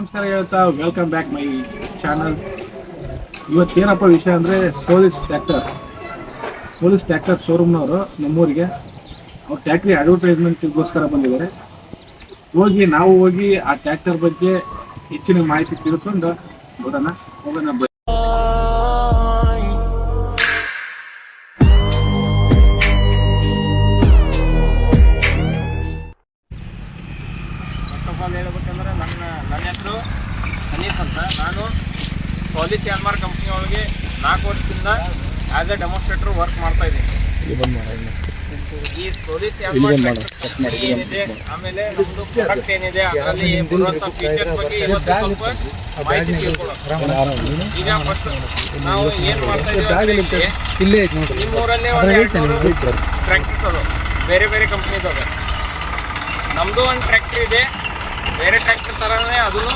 ನಮಸ್ಕಾರ ಹೇಳ್ತಾ welcome back my channel. ಇವತ್ತೇನಪ್ಪ ವಿಷಯ ಅಂದರೆ ಸೋಲಿಸ್ ಟ್ರ್ಯಾಕ್ಟರ್ ಶೋರೂಮ್ನವರು ನಮ್ಮೂರಿಗೆ ಅವ್ರ ಟ್ಯಾಕ್ಟ್ರಿ ಅಡ್ವರ್ಟೈಸ್ಮೆಂಟ್ಗೋಸ್ಕರ ಬಂದಿದ್ದಾರೆ. ನಾವು ಹೋಗಿ ಆ ಟ್ರ್ಯಾಕ್ಟರ್ ಬಗ್ಗೆ ಹೆಚ್ಚಿನ ಮಾಹಿತಿ ತಿಳ್ಕೊಂಡು ಹೋಗೋಣ. ಹೇಳ್ಬೇಕಂದ್ರೆ ನನ್ನ ಹೆಸರು ಹನೀಫ್ ಅಂತ. ನಾನು ಸೋಲಿಸ್ ಯಾನ್ಮಾರ್ ಕಂಪ್ನಿ ಒಳಗೆ 4 ವರ್ಷದಿಂದ ಆಸ್ ಎ ಡೆಮೋನ್ಸ್ಟ್ರೇಟರ್ ವರ್ಕ್ ಮಾಡ್ತಾ ಇದ್ದೀನಿ. ಈ ಸೋಲಿಸ್ ಯಾನ್ಮಾರ್ ಏನಿದೆ, ಆಮೇಲೆ ನಮ್ಮದು ಪ್ರಾಡಕ್ಟ್ ಏನಿದೆ, ಅದರಲ್ಲಿ ಬರುವಂಥ ಫೀಚರ್ಸ್ ಬಗ್ಗೆ ಇವತ್ತು ಸ್ವಲ್ಪ ಮಾಹಿತಿ ತಿಳ್ಕೊಳ್ಳೋಣ. ಈಗ ಫಸ್ಟ್ ನಾವು ಏನು ಮಾಡ್ತಾ ಇದ್ದೀವಿ, ನಿಮ್ಮೂರಲ್ಲೇ ಒಂದು 200 ಟ್ರ್ಯಾಕ್ಟರ್ಸ್ ಅದು ಬೇರೆ ಬೇರೆ ಕಂಪ್ನಿದವು. ನಮ್ಮದು ಒಂದು ಟ್ರ್ಯಾಕ್ಟರ್ ಇದೆ, ಬೇರೆ ಟ್ರ್ಯಾಕ್ಟರ್ ಥರನೇ ಅದನ್ನು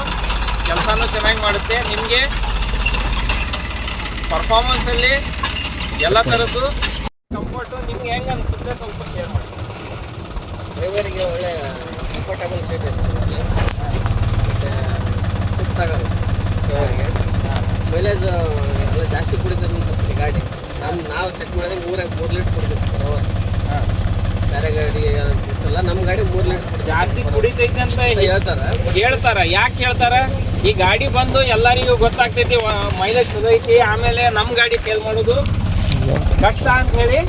ಕೆಲಸನೂ ಚೆನ್ನಾಗಿ ಮಾಡುತ್ತೆ. ನಿಮಗೆ ಪರ್ಫಾರ್ಮೆನ್ಸಲ್ಲಿ ಎಲ್ಲ ಥರದ್ದು ಕಂಫರ್ಟು ನಿಮ್ಗೆ ಹೆಂಗೆ ಅನಿಸುತ್ತೆ ಸ್ವಲ್ಪ ಶೇರ್ ಮಾಡಿ. ಡ್ರೈವರಿಗೆ ಒಳ್ಳೆ ಕಂಫರ್ಟಬಲ್ ಸೀಟ್ ಇದೆ, ಮತ್ತು ಸುಸ್ತಾಗಲ್ಲ ಡ್ರೈವರಿಗೆ. ಮೈಲೇಜ್ ಎಲ್ಲ ಜಾಸ್ತಿ ಕುಡಿತದೆ ಅನಿಸ್ತದೆ ಗಾಡಿ. ನಾವು ಚೆಕ್ ಮಾಡಿದ್ರೆ 3 ಲೀಟ್ರ್ ಕುಡಿತೈತೆ ಪರ್ ಅವರ್. ಬೇರೆ ಗಾಡಿ ಇರ್ತಲ್ಲ, ನಮ್ಮ ಗಾಡಿ 3 ಲೀಟ್ರ್ ಜಾಸ್ತಿ ಕುಡಿತೈತೆ ಅಂತ ಹೇಳ್ತಾರೆ. ಯಾಕೆ ಹೇಳ್ತಾರೆ? ಈ ಗಾಡಿ ಬಂದು ಎಲ್ಲರಿಗೂ ಗೊತ್ತಾಗ್ತೈತಿ ಮೈಲೇಜ್ ಚಲೋ ಐತಿ, ಆಮೇಲೆ ನಮ್ಮ ಗಾಡಿ ಸೇಲ್ ಮಾಡೋದು ಕಷ್ಟ ಅಂತ ಹೇಳಿ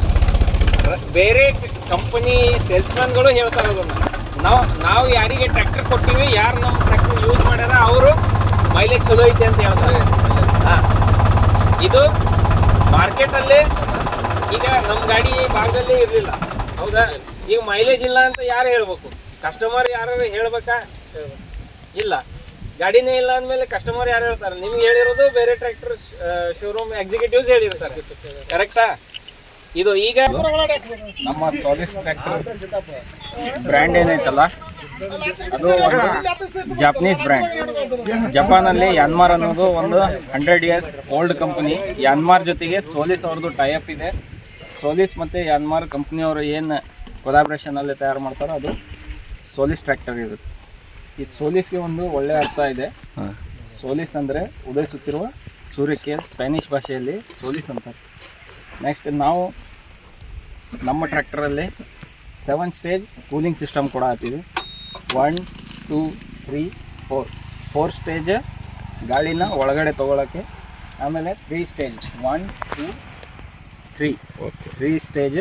ಬೇರೆ ಕಂಪನಿ ಸೇಲ್ಸ್ಮನ್ಗಳು ಹೇಳ್ತಾರೆ. ಅದನ್ನು ನಾವು ಯಾರಿಗೆ ಟ್ರ್ಯಾಕ್ಟರ್ ಕೊಟ್ಟಿವಿ, ಯಾರು ನಮ್ಮ ಟ್ರ್ಯಾಕ್ಟರ್ ಯೂಸ್ ಮಾಡ್ಯಾರ ಅವರು ಮೈಲೇಜ್ ಚಲೋ ಐತಿ ಅಂತ ಹೇಳ್ತಾರೆ. ಇದು ಮಾರ್ಕೆಟಲ್ಲಿ ಈಗ ನಮ್ಮ ಗಾಡಿ ಭಾಗದಲ್ಲಿ ಇರಲಿಲ್ಲ, ಹೌದಾ? ಈಗ ಮೈಲೇಜ್ ಇಲ್ಲ ಅಂತ ಯಾರು ಹೇಳ್ಬೇಕು? ಕಸ್ಟಮರ್ ಯಾರು ಹೇಳ್ಬೇಕಾ? ಇಲ್ಲ, ಗಾಡಿನೇ ಇಲ್ಲ ಅಂದಮೇಲೆ ಕಸ್ಟಮರ್ ಯಾರು ಹೇಳ್ತಾರೆ? ನಿಮ್ಗೆ ಹೇಳಿರೋದು ಬೇರೆ ಟ್ರ್ಯಾಕ್ಟರ್ ಶೋರೂಮ್ ಎಕ್ಸಿಕ್ಯೂಟಿವ್ಸ್ ಹೇಳಿರ್ತಾರೆ, ಕರೆಕ್ಟಾ? ಇದು ಈಗ ನಮ್ಮ ಸೋಲಿಸ್ ಟ್ರ್ಯಾಕ್ಟರ್ ಬ್ರ್ಯಾಂಡ್ ಏನೈತಲ್ಲ, ಅದು ಒಂದು ಜಾಪನೀಸ್ ಬ್ರ್ಯಾಂಡ್. ಜಪಾನಲ್ಲಿ ಯಾನ್ಮಾರ್ ಅನ್ನೋದು ಒಂದು 100 years ಓಲ್ಡ್ ಕಂಪನಿ. ಯಾನ್ಮಾರ್ ಜೊತೆಗೆ ಸೋಲಿಸ್ ಅವ್ರದ್ದು ಟೈಅಪ್ ಇದೆ. ಸೋಲಿಸ್ ಮತ್ತು ಯಾನ್ಮಾರ್ ಕಂಪ್ನಿಯವರು ಏನು ಕೊಲಾಬ್ರೇಷನಲ್ಲಿ ತಯಾರು ಮಾಡ್ತಾರೋ ಅದು ಸೋಲಿಸ್ ಟ್ರ್ಯಾಕ್ಟರ್ ಇರುತ್ತೆ. ಈ ಸೋಲಿಸ್ಗೆ ಒಂದು ಒಳ್ಳೆಯ ಅರ್ಥ ಇದೆ. ಸೋಲಿಸ್ ಅಂದರೆ ಉದಯಿಸುತ್ತಿರುವ ಸೂರ್ಯಕ್ಕೆ ಸ್ಪ್ಯಾನಿಷ್ ಭಾಷೆಯಲ್ಲಿ ಸೋಲಿಸ್ ಅಂತಾರೆ. ನೆಕ್ಸ್ಟ್ ನಾವು ನಮ್ಮ ಟ್ರ್ಯಾಕ್ಟರಲ್ಲಿ 7 ಸ್ಟೇಜ್ ಕೂಲಿಂಗ್ ಸಿಸ್ಟಮ್ ಕೂಡ ಹಾಕ್ತೀವಿ. 1 2 3 4 ಸ್ಟೇಜ್ ಗಾಳಿನ ಒಳಗಡೆ ತೊಗೊಳಕ್ಕೆ, ಆಮೇಲೆ 3 ಸ್ಟೇಜ್ 1 2 3 ಸ್ಟೇಜ್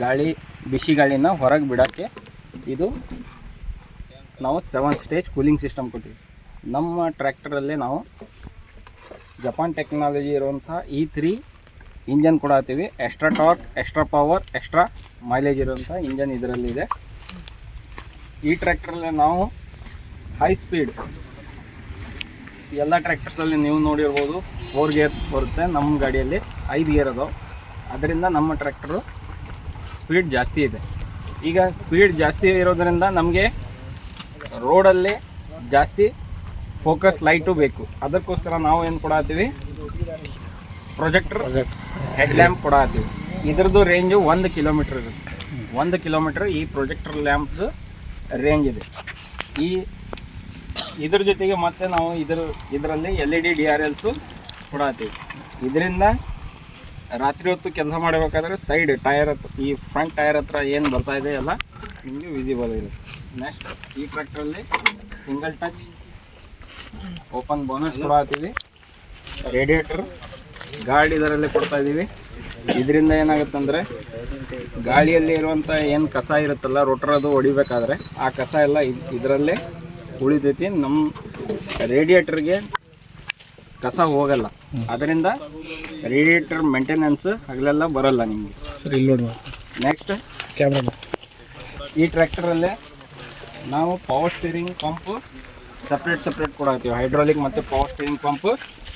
ಗಾಳಿ, ಬಿಸಿ ಗಾಳಿನ ಹೊರಗೆ ಬಿಡೋಕ್ಕೆ ಇದು ನಾವು 7 ಸ್ಟೇಜ್ ಕೂಲಿಂಗ್ ಸಿಸ್ಟಮ್ ಕೊಟ್ಟಿವಿ. ನಮ್ಮ ಟ್ರ್ಯಾಕ್ಟರಲ್ಲಿ ನಾವು ಜಪಾನ್ ಟೆಕ್ನಾಲಜಿ ಇರುವಂಥ E3 ಇಂಜನ್ ಕೂಡ ಹಾಕ್ತೀವಿ. Extra torque, extra power, extra mileage ಇರುವಂಥ ಇಂಜನ್ ಇದರಲ್ಲಿದೆ. ಈ ಟ್ರ್ಯಾಕ್ಟ್ರಲ್ಲಿ ನಾವು ಹೈ ಸ್ಪೀಡ್, ಎಲ್ಲ ಟ್ರ್ಯಾಕ್ಟರ್ಸಲ್ಲಿ ನೀವು ನೋಡಿರ್ಬೋದು 4 ಗೇರ್ಸ್ ಬರುತ್ತೆ. ನಮ್ಮ ಗಾಡಿಯಲ್ಲಿ 5 ಗೇರ್ ಅದಾವೆ. ಅದರಿಂದ ನಮ್ಮ ಟ್ರ್ಯಾಕ್ಟರು ಸ್ಪೀಡ್ ಜಾಸ್ತಿ ಇದೆ. ಈಗ ಸ್ಪೀಡ್ ಜಾಸ್ತಿ ಇರೋದರಿಂದ ನಮಗೆ ರೋಡಲ್ಲಿ ಜಾಸ್ತಿ ಫೋಕಸ್ ಲೈಟು ಬೇಕು. ಅದಕ್ಕೋಸ್ಕರ ನಾವು ಏನು ಕೊಡತ್ತೀವಿ, ಪ್ರೊಜೆಕ್ಟರ್ ಹೆಡ್ ಲ್ಯಾಂಪ್ ಕೊಡತ್ತೀವಿ. ಇದ್ರದ್ದು ರೇಂಜು 1 ಕಿಲೋಮೀಟ್ರ್ ಇರುತ್ತೆ. 1 ಕಿಲೋಮೀಟ್ರ್ ಈ ಪ್ರೊಜೆಕ್ಟರ್ ಲ್ಯಾಂಪ್ಸ್ ರೇಂಜ್ ಇದೆ. ಇದ್ರ ಜೊತೆಗೆ ಮತ್ತೆ ನಾವು ಇದರಲ್ಲಿ LED DRLs ಕೊಡತ್ತೀವಿ. ಇದರಿಂದ ರಾತ್ರಿ ಹೊತ್ತು ಕೆಲಸ ಮಾಡಬೇಕಾದ್ರೆ ಸೈಡ್ ಟೈರ್ ಹತ್ರ, ಈ ಫ್ರಂಟ್ ಟೈರ್ ಹತ್ರ ಏನು ಬರ್ತಾ ಇದೆ ಎಲ್ಲ ನಿಮಗೆ ವಿಸಿಬಲ್ ಇರುತ್ತೆ. ನೆಕ್ಸ್ಟ್ ಈ ಟ್ರ್ಯಾಕ್ಟ್ರಲ್ಲಿ ಸಿಂಗಲ್ ಟಚ್ ಓಪನ್ ಬೋನಸ್ ಕೊಡ್ತೀವಿ. ರೇಡಿಯೇಟರ್ ಗಾಡಿ ಇದರಲ್ಲಿ ಕೊಡ್ತಾ ಇದ್ದೀವಿ. ಇದರಿಂದ ಏನಾಗುತ್ತೆ ಅಂದರೆ ಗಾಳಿಯಲ್ಲಿ ಇರುವಂಥ ಏನು ಕಸ ಇರುತ್ತಲ್ಲ, ರೋಟರ್ ಅದು ಹೊಡಿಬೇಕಾದ್ರೆ ಆ ಕಸ ಎಲ್ಲ ಇದರಲ್ಲೇ ಉಳಿತೈತಿ. ನಮ್ಮ ರೇಡಿಯೇಟರ್ಗೆ ಕಸ ಹೋಗಲ್ಲ. ಅದರಿಂದ ರೇಡಿಯೇಟರ್ ಮೇಂಟೆನೆನ್ಸ್ ಹಗಲೆಲ್ಲ ಬರೋಲ್ಲ ನಿಮಗೆ. ಸರಿ, ಇಲ್ಲಿ ನೋಡಿ. ನೆಕ್ಸ್ಟ್ ಕ್ಯಾಮ್ರಾ, ಈ ಟ್ರ್ಯಾಕ್ಟರಲ್ಲೇ ನಾವು ಪವರ್ ಸ್ಟೀರಿಂಗ್ ಪಂಪು ಸಪ್ರೇಟ್ ಕೊಡಾಕ್ತೀವಿ. ಹೈಡ್ರಾಲಿಕ್ ಮತ್ತು ಪವರ್ ಸ್ಟೀರಿಂಗ್ ಪಂಪು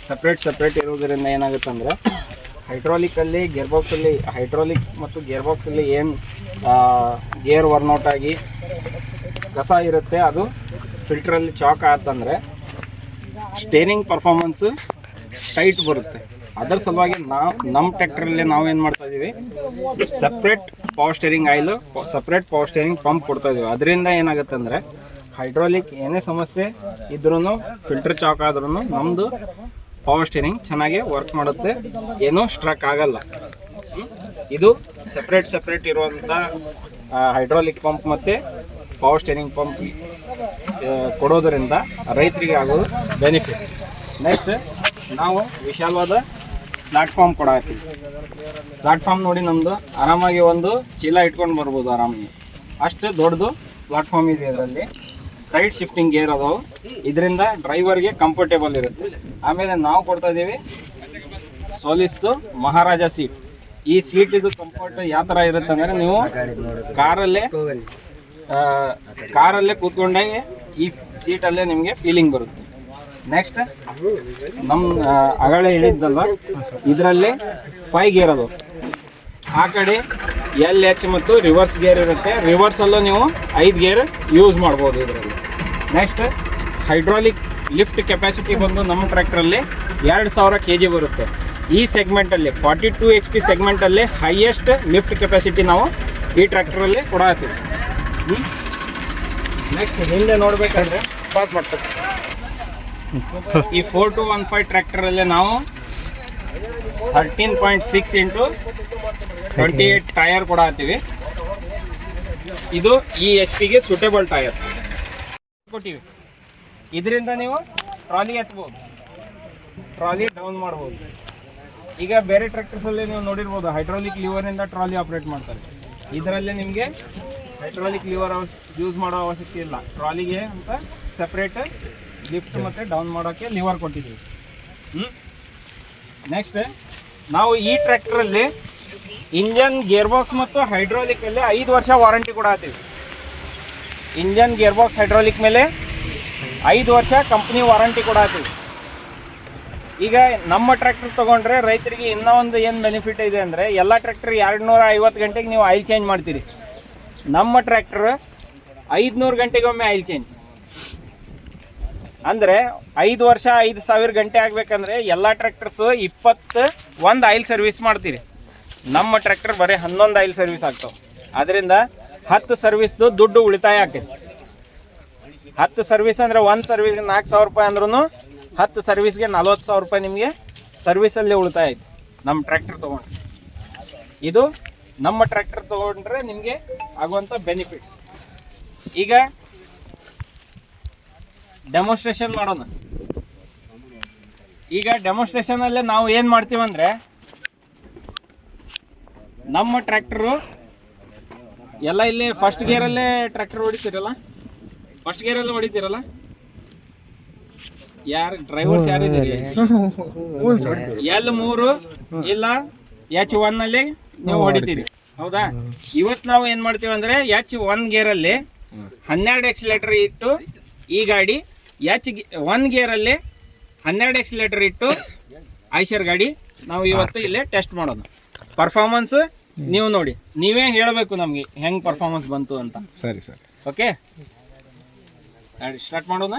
ಸಪ್ರೇಟ್ ಇರೋದರಿಂದ ಏನಾಗುತ್ತೆ ಅಂದರೆ ಹೈಡ್ರಾಲಿಕಲ್ಲಿ ಹೈಡ್ರಾಲಿಕ್ ಮತ್ತು ಗೇರ್ಬಾಕ್ಸಲ್ಲಿ ಏನು ಗೇರ್ ವರ್ನೌಟ್ ಆಗಿ ಕಸ ಇರುತ್ತೆ, ಅದು ಫಿಲ್ಟ್ರಲ್ಲಿ ಚಾಕ್ ಆತಂದರೆ ಸ್ಟೇರಿಂಗ್ ಪರ್ಫಾರ್ಮೆನ್ಸು ಟೈಟ್ ಬರುತ್ತೆ. ಅದರ ಸಲುವಾಗಿ ನಮ್ಮ ಟ್ರ್ಯಾಕ್ಟರಲ್ಲಿ ನಾವೇನು ಮಾಡ್ತಾ ಇದ್ದೀವಿ, separate power steering oil, separate power steering pump ಕೊಡ್ತಾ ಇದ್ದೀವಿ. ಅದರಿಂದ ಏನಾಗುತ್ತೆ ಅಂದರೆ ಹೈಡ್ರಾಲಿಕ್ ಏನೇ ಸಮಸ್ಯೆ ಇದ್ರೂ ಫಿಲ್ಟರ್ ಚಾಕ್ ಆದ್ರೂ ನಮ್ಮದು ಪವರ್ ಸ್ಟೀರಿಂಗ್ ಚೆನ್ನಾಗಿ ವರ್ಕ್ ಮಾಡುತ್ತೆ, ಏನೂ ಸ್ಟ್ರಕ್ ಆಗಲ್ಲ. ಇದು ಸಪ್ರೇಟ್ ಇರುವಂಥ ಹೈಡ್ರಾಲಿಕ್ ಪಂಪ್ ಮತ್ತು ಪವರ್ ಸ್ಟೀರಿಂಗ್ ಪಂಪ್ ಕೊಡೋದರಿಂದ ರೈತರಿಗೆ ಆಗೋದು ಬೆನಿಫಿಟ್. ನೆಕ್ಸ್ಟ್ ನಾವು ವಿಶಾಲವಾದ ಪ್ಲಾಟ್ಫಾರ್ಮ್ ಕೊಡತ್ತೀವಿ. ಪ್ಲಾಟ್ಫಾರ್ಮ್ ನೋಡಿ ನಮ್ಮದು ಆರಾಮಾಗಿ ಒಂದು ಚೀಲ ಇಟ್ಕೊಂಡು ಬರ್ಬೋದು ಆರಾಮಾಗಿ, ಅಷ್ಟು ದೊಡ್ಡದು ಪ್ಲಾಟ್ಫಾರ್ಮ್ ಇದೆ. ಇದರಲ್ಲಿ ಸೈಡ್ ಶಿಫ್ಟಿಂಗ್ ಗೇರ್ ಅದಾವೆ, ಇದರಿಂದ ಡ್ರೈವರ್ಗೆ ಕಂಫರ್ಟೇಬಲ್ ಇರುತ್ತೆ. ಆಮೇಲೆ ನಾವು ಕೊಡ್ತಾ ಇದ್ದೀವಿ ಸೋಲಿಸ್ದು ಮಹಾರಾಜ ಸೀಟ್. ಈ ಸೀಟ್ ಇದು ಕಂಫರ್ಟ್ ಯಾವ ಥರ ಇರುತ್ತೆ ಅಂದರೆ ನೀವು ಕಾರಲ್ಲೇ ಕೂತ್ಕೊಂಡಾಗೆ ಈ ಸೀಟಲ್ಲೇ ನಿಮಗೆ ಫೀಲಿಂಗ್ ಬರುತ್ತೆ. ನೆಕ್ಸ್ಟ್ ನಮ್ಮ ಅಗಳೆ ಹೇಳಿದ್ದಲ್ಲ, ಇದರಲ್ಲಿ 5 ಗೇರ್ ಅದು. ಆ ಕಡೆ LH ಮತ್ತು ರಿವರ್ಸ್ ಗೇರ್ ಇರುತ್ತೆ. ರಿವರ್ಸಲ್ಲೂ ನೀವು 5 ಗೇರ್ ಯೂಸ್ ಮಾಡ್ಬೋದು ಇದರಲ್ಲಿ. ನೆಕ್ಸ್ಟ್ ಹೈಡ್ರಾಲಿಕ್ ಲಿಫ್ಟ್ ಕೆಪಾಸಿಟಿ ಬಂದು ನಮ್ಮ ಟ್ರ್ಯಾಕ್ಟ್ರಲ್ಲಿ 2000 kg ಬರುತ್ತೆ. ಈ ಸೆಗ್ಮೆಂಟಲ್ಲಿ 42 HP ಸೆಗ್ಮೆಂಟಲ್ಲಿ ಹೈಯೆಸ್ಟ್ ಲಿಫ್ಟ್ ಕೆಪಾಸಿಟಿ ನಾವು ಈ ಟ್ರ್ಯಾಕ್ಟ್ರಲ್ಲಿ ಕೊಡತ್ತೀವಿ. ನೆಕ್ಸ್ಟ್ ಹಿಂದೆ ನೋಡಬೇಕಂದ್ರೆ ಪಾಸ್ ಮಾಡ್ತೀವಿ. ಈ 4215 ಟ್ರ್ಯಾಕ್ಟರಲ್ಲಿ ನಾವು 13.6 ಇಂಟು 28 ಟೈರ್ ಕೊಡತ್ತೀವಿ. ಇದು ಈ HP ಸೂಟೇಬಲ್ ಟೈರ್ ಕೊಟ್ಟಿವಿ. ಇದರಿಂದ ನೀವು ಟ್ರಾಲಿ ಎತ್ಬೋದು, ಟ್ರಾಲಿ ಡೌನ್ ಮಾಡ್ಬೋದು. ಈಗ ಬೇರೆ ಟ್ರ್ಯಾಕ್ಟರ್ಸಲ್ಲಿ ನೀವು ನೋಡಿರ್ಬೋದು ಹೈಡ್ರಾಲಿಕ್ ಲಿವರಿಂದ ಟ್ರಾಲಿ ಆಪ್ರೇಟ್ ಮಾಡ್ತಾರೆ. ಇದರಲ್ಲಿ ನಿಮಗೆ ಹೈಡ್ರಾಲಿಕ್ ಲಿವರ್ ಯೂಸ್ ಮಾಡೋ ಅವಶ್ಯಕತೆ ಇಲ್ಲ. ಟ್ರಾಲಿಗೆ ಅಂತ ಸಪ್ರೇಟ್ ಲಿಫ್ಟ್ ಮತ್ತು ಡೌನ್ ಮಾಡೋಕ್ಕೆ ಲಿವರ್ ಕೊಟ್ಟಿದ್ದೀವಿ. ನೆಕ್ಸ್ಟ್ ನಾವು ಈ ಟ್ರ್ಯಾಕ್ಟ್ರಲ್ಲಿ ಇಂಜನ್ ಗೇರ್ ಬಾಕ್ಸ್ ಮತ್ತು ಹೈಡ್ರಾಲಿಕಲ್ಲಿ 5 ವರ್ಷ ವಾರಂಟಿ ಕೊಡತ್ತೀವಿ. ಇಂಜನ್ ಗೇರ್ ಬಾಕ್ಸ್ ಹೈಡ್ರಾಲಿಕ್ ಮೇಲೆ 5 ವರ್ಷ ಕಂಪ್ನಿ ವಾರಂಟಿ ಕೊಡತ್ತೀವಿ. ಈಗ ನಮ್ಮ ಟ್ರ್ಯಾಕ್ಟರ್ ತೊಗೊಂಡ್ರೆ ರೈತರಿಗೆ ಇನ್ನೂ ಒಂದು ಏನು ಬೆನಿಫಿಟ್ ಇದೆ ಅಂದರೆ, ಎಲ್ಲ ಟ್ರ್ಯಾಕ್ಟರ್ 250 ಗಂಟೆಗೆ ನೀವು ಆಯಿಲ್ ಚೇಂಜ್ ಮಾಡ್ತೀರಿ. ನಮ್ಮ ಟ್ರ್ಯಾಕ್ಟರ್ 500 ಗಂಟೆಗೊಮ್ಮೆ ಆಯಿಲ್ ಚೇಂಜ್. ಅಂದರೆ 5 ವರ್ಷ 5000 ಗಂಟೆ ಆಗಬೇಕಂದ್ರೆ ಎಲ್ಲ ಟ್ರ್ಯಾಕ್ಟರ್ಸು 21 ಆಯಿಲ್ ಸರ್ವಿಸ್ ಮಾಡ್ತೀರಿ. ನಮ್ಮ ಟ್ರ್ಯಾಕ್ಟರ್ ಬರೀ 11 ಆಯಿಲ್ ಸರ್ವಿಸ್ ಆಗ್ತಾವೆ. ಅದರಿಂದ 10 ಸರ್ವಿಸ್ದು ದುಡ್ಡು ಉಳಿತಾಯ ಆಗ್ತೈತಿ. 10 ಸರ್ವಿಸ್ ಅಂದರೆ ಒಂದು ಸರ್ವಿಸ್ಗೆ 4000 ರೂಪಾಯಿ ಅಂದ್ರೂ 10 ಸರ್ವಿಸ್ಗೆ 40,000 ರೂಪಾಯಿ ನಿಮಗೆ ಸರ್ವಿಸಲ್ಲೇ ಉಳಿತಾಯ ಐತಿ ನಮ್ಮ ಟ್ರ್ಯಾಕ್ಟರ್ ತೊಗೊಂಡ್ರೆ. ಇದು ನಮ್ಮ ಟ್ರ್ಯಾಕ್ಟರ್ ತೊಗೊಂಡ್ರೆ ನಿಮಗೆ ಆಗುವಂಥ ಬೆನಿಫಿಟ್ಸ್. ಈಗ ಡೆಮೋನ್ಸ್ಟ್ರೇಷನ್ ಮಾಡೋಣ. ಈಗ ಡೆಮೋನ್ಸ್ಟ್ರೇಷನಲ್ಲೇ ನಾವು ಏನು ಮಾಡ್ತೀವಂದರೆ, ನಮ್ಮ ಟ್ರ್ಯಾಕ್ಟರು ಎಲ್ಲ ಇಲ್ಲಿ ಫಸ್ಟ್ ಗೇರಲ್ಲೇ ಟ್ರ್ಯಾಕ್ಟರ್ ಹೊಡಿತೀರಲ್ಲ, ಫಸ್ಟ್ ಗೇರಲ್ಲೇ ಹೊಡಿತೀರಲ್ಲ, ಯಾರು ಡ್ರೈವರ್ಸ್ ಯಾರಿದ್ದೀರಿ? L3 ಇಲ್ಲ H1 ಅಲ್ಲಿ ನೀವು ಹೊಡಿತೀರಿ, ಹೌದಾ? ಇವತ್ತು ನಾವು ಏನು ಮಾಡ್ತೀವಿ ಅಂದರೆ H1 ಗೇರಲ್ಲಿ 12 ಎಕ್ಸಿಲೇಟರ್ ಇಟ್ಟು ಈ ಗಾಡಿ H1 ಗೇರಲ್ಲಿ 12 ಎಕ್ಸಿಲೇಟರ್ ಇಟ್ಟು ಐಷರ್ ಗಾಡಿ ನಾವು ಇವತ್ತು ಇಲ್ಲೇ ಟೆಸ್ಟ್ ಮಾಡೋದು. ಪರ್ಫಾರ್ಮೆನ್ಸ್ ನೀವು ನೋಡಿ, ನೀವೇ ಹೇಳಬೇಕು ನಮಗೆ ಹೆಂಗೆ ಪರ್ಫಾರ್ಮೆನ್ಸ್ ಬಂತು ಅಂತ. ಸರಿ ಸರಿ, ಓಕೆ, ಸ್ಟಾರ್ಟ್ ಮಾಡೋಣ.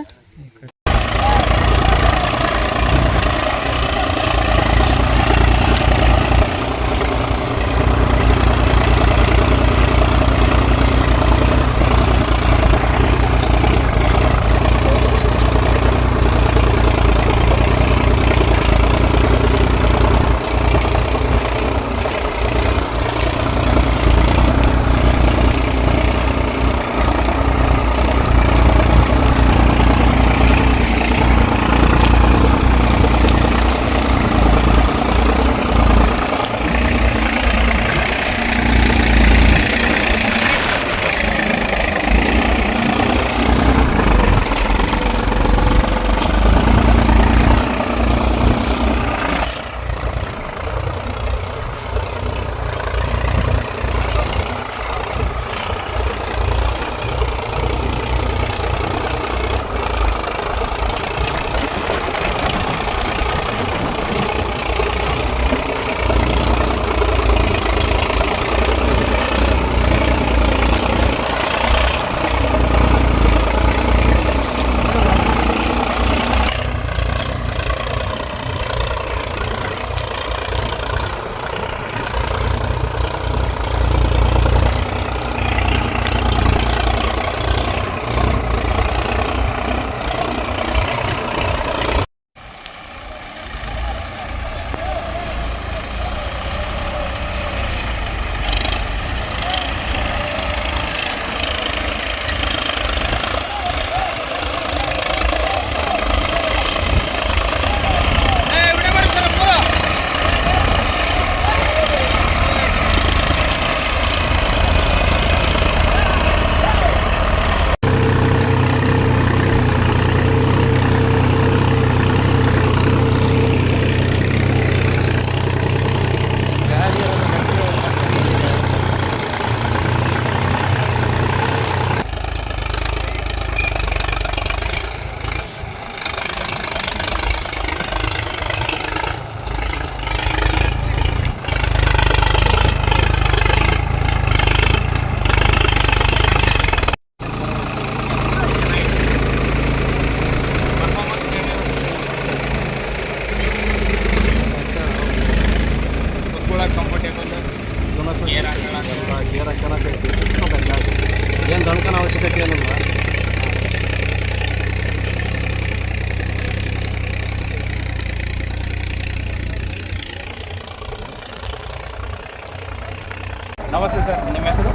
ಸರ್ ನಿಮ್ಮ ಹೆಸರು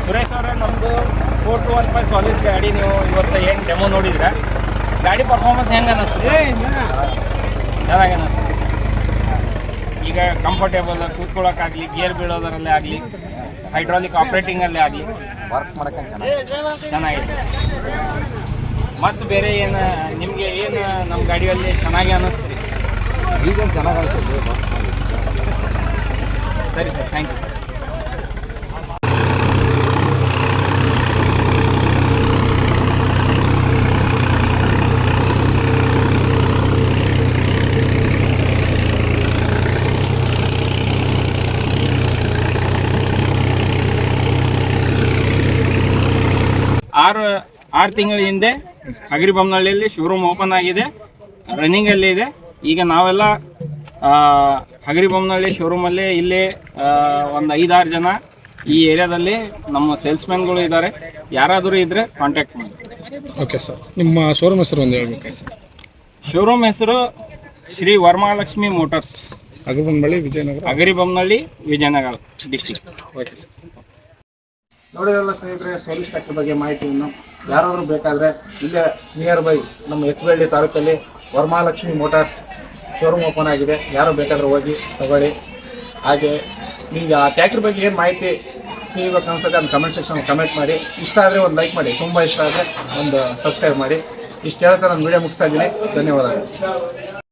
ಸುರೇಶ್ ಅವರೇ, ನಮ್ಮದು 421 ಸಾಲಿಡ್ ಗಾಡಿ ನೀವು ಇವತ್ತು ಏನು ಡೆಮೋ ನೋಡಿದ್ರೆ ಗಾಡಿ ಪರ್ಫಾರ್ಮೆನ್ಸ್ ಹೆಂಗೆ ಅನ್ನಿಸ್ತದೆ? ಚೆನ್ನಾಗಿ ಅನ್ನಿಸ್ತದೆ. ಈಗ ಕಂಫರ್ಟೇಬಲ್ ಕೂತ್ಕೊಳ್ಳೋಕ್ಕಾಗಲಿ, ಗೇರ್ ಬೀಳೋದರಲ್ಲೇ ಆಗಲಿ, ಹೈಡ್ರಾಲಿಕ್ ಆಪ್ರೇಟಿಂಗಲ್ಲೇ ಆಗಲಿ ವರ್ಕ್ ಮಾಡೋಕ್ಕೆ ಚೆನ್ನಾಗಿದೆ. ಮತ್ತು ಬೇರೆ ಏನು ನಿಮಗೆ ಏನು ನಮ್ಮ ಗಾಡಿಯಲ್ಲಿ ಚೆನ್ನಾಗಿ ಅನ್ನಿಸ್ತೀರಿ? ಈಗ ಚೆನ್ನಾಗಿ ಅನಿಸುತ್ತೆ. ಸರಿ ಸರ್, ಥ್ಯಾಂಕ್ ಯು. ಆರು ತಿಂಗಳ ಹಿಂದೆ ಹಗರಿಬೊಮ್ಮನಹಳ್ಳಿಯಲ್ಲಿ ಶೋರೂಮ್ ಓಪನ್ ಆಗಿದೆ, ರನ್ನಿಂಗಲ್ಲಿ ಇದೆ. ಈಗ ನಾವೆಲ್ಲ ಹಗರಿಬೊಮ್ಮನಹಳ್ಳಿ ಶೋರೂಮಲ್ಲಿ ಇಲ್ಲಿ ಒಂದು 5-6 ಜನ ಈ ಏರಿಯಾದಲ್ಲಿ ನಮ್ಮ ಸೇಲ್ಸ್ಮ್ಯಾನ್ಗಳು ಇದ್ದಾರೆ. ಯಾರಾದರೂ ಇದ್ದರೆ ಕಾಂಟ್ಯಾಕ್ಟ್ ಮಾಡಿ. ಓಕೆ ಸರ್, ನಿಮ್ಮ ಶೋರೂಮ್ ಹೆಸರು ಒಂದು ಹೇಳ್ಬೇಕಾಯ್ತು ಸರ್. ಶೋರೂಮ್ ಹೆಸರು Shri Varamahalakshmi motors, Hagaribommanahalli Vijayanagara district. Okay sir. ನೋಡಿದ್ರಲ್ಲ ಸ್ನೇಹಿತರೆ, ಸರ್ವಿಸ್ ಟ್ಯಾಕ್ಟರ್ ಬಗ್ಗೆ ಮಾಹಿತಿಯನ್ನು ಯಾರಾದರೂ ಬೇಕಾದರೆ ಇಲ್ಲೇ ನಿಯರ್ ಬೈ ನಮ್ಮ ಎಚ್.ಬಿ.ಹಳ್ಳಿ ತಾಲೂಕಲ್ಲಿ ವರಮಹಾಲಕ್ಷ್ಮಿ ಮೋಟಾರ್ಸ್ ಶೋರೂಮ್ ಓಪನ್ ಆಗಿದೆ. ಯಾರು ಬೇಕಾದರೂ ಹೋಗಿ ತಗೊಳ್ಳಿ. ಹಾಗೆ ನಿಮಗೆ ಆ ಟ್ಯಾಕ್ಟರ್ ಬಗ್ಗೆ ಏನು ಮಾಹಿತಿ ತಿಳಿಬೇಕು ಅನ್ಸುತ್ತೆ ಅದನ್ನು ಕಮೆಂಟ್ ಸೆಕ್ಷನ್ ಕಮೆಂಟ್ ಮಾಡಿ. ಇಷ್ಟ ಆದರೆ ಒಂದು ಲೈಕ್ ಮಾಡಿ, ತುಂಬ ಇಷ್ಟ ಆದರೆ ಒಂದು ಸಬ್ಸ್ಕ್ರೈಬ್ ಮಾಡಿ. ಇಷ್ಟು ಹೇಳ್ತಾ ನಾನು ವಿಡಿಯೋ ಮುಗಿಸ್ತಾ ಇದ್ದೀನಿ. ಧನ್ಯವಾದಗಳು.